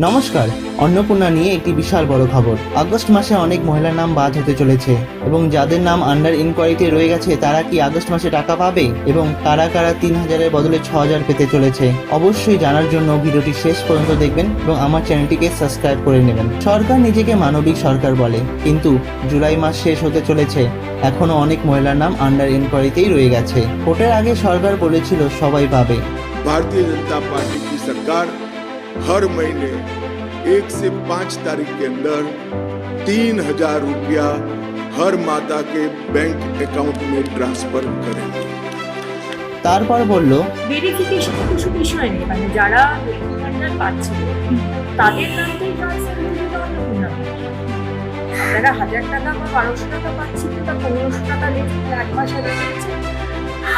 নমস্কার। অন্নপূর্ণা নিয়ে একটি বিশাল বড় খবর। আগস্ট মাসে অনেক মহিলার নাম বাদ হতে চলেছে এবং যাদের নাম আন্ডার ইনকোয়ারিতে রয়ে গেছে তারা কি আগস্ট মাসে টাকা পাবে এবং কারা কারা 3,000-এর বদলে 6,000 পেতে চলেছে, অবশ্যই জানার জন্য ভিডিওটি শেষ পর্যন্ত দেখবেন এবং আমার চ্যানেলটিকে সাবস্ক্রাইব করে নেবেন। সরকার নিজেকে মানবিক সরকার বলে, কিন্তু জুলাই মাস শেষ হতে চলেছে, এখনো অনেক মহিলার নাম আন্ডার ইনকোয়ারিতেই রয়ে গেছে। ভোটের আগে সরকার বলেছিল সবাই পাবে। भारतीय जनता पार्टी की सरकार हर महीने 1 से 5 तारीख के अंदर 3,000 रुपया हर माता के बैंक अकाउंट में ट्रांसफर करेंगे। তারপর বলল, ভেরিফিকেশন কিছু বিষয় নেই, মানে যারা লক্ষ্মী ভান্ডার পাচ্ছে তাদের নামতেই ট্রান্সফার হয়ে যাবে অন্নপূর্ণা। যারা 1,000 টাকা বা 1,200 টাকা পাচ্ছে বা 1,500 টাকা লেগেছে, 1 মাস আগে পেয়েছে,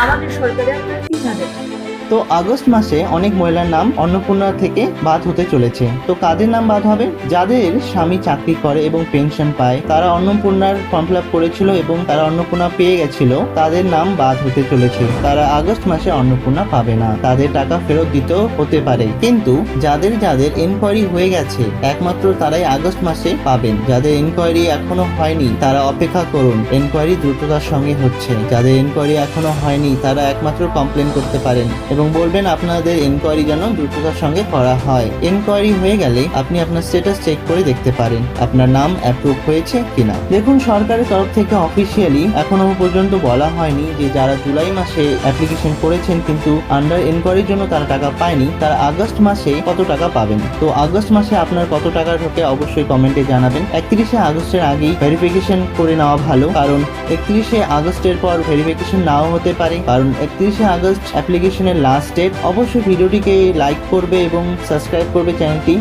আমাদের সরকারে আপনার 3,000 টাকা। তো আগস্ট মাসে অনেক মহিলার নাম অন্নপূর্ণা থেকে বাদ হতে চলেছে। তো কাদের নাম বাদ হবে? যাদের স্বামী চাকরি করে এবং পেনশন পায়, তারা অন্নপূর্ণার ফর্ম ফিল আপ করেছিল এবং তারা অন্নপূর্ণা পেয়ে গেছিল, তাদের নাম বাদ হতে চলেছে। তারা আগস্ট মাসে অন্নপূর্ণা পাবে না, তাদের টাকা ফেরত দিতেও হতে পারে। কিন্তু যাদের যাদের এনকোয়ারি হয়ে গেছে একমাত্র তারাই আগস্ট মাসে পাবেন। যাদের এনকোয়ারি এখনো হয়নি তারা অপেক্ষা করুন, এনকোয়ারি দ্রুততার সঙ্গে হচ্ছে। যাদের এনকোয়ারি এখনো হয়নি তারা একমাত্র কমপ্লেন করতে পারেন এবং বলবেন আপনাদের এনকোয়ারি যেন দ্রুততার সঙ্গে করা হয়। এনকোয়ারি হয়ে গেলে আপনি আপনার স্ট্যাটাস চেক করে দেখতে পারেন আপনার নাম অ্যাপ্রুভ হয়েছে কিনা। দেখুন, সরকারের তরফ থেকে অফিসিয়ালি এখনো পর্যন্ত বলা হয়নি যে যারা জুলাই মাসে অ্যাপ্লিকেশন করেছেন কিন্তু আন্ডার এনকোয়ারির জন্য তারা টাকা পায়নি, তারা আগস্ট মাসে কত টাকা পাবেন। তো আগস্ট মাসে আপনার কত টাকা ঢোকে অবশ্যই কমেন্টে জানাবেন। 31শে আগস্টের আগেই ভেরিফিকেশন করে নেওয়া ভালো, কারণ 31শে আগস্টের পর ভেরিফিকেশন নাও হতে পারে, কারণ 31শে আগস্ট অ্যাপ্লিকেশনের লাস্ট ডেট। অবশ্যই ভিডিওটিকে লাইক করবে এবং সাবস্ক্রাইব করবে চ্যানেলটি।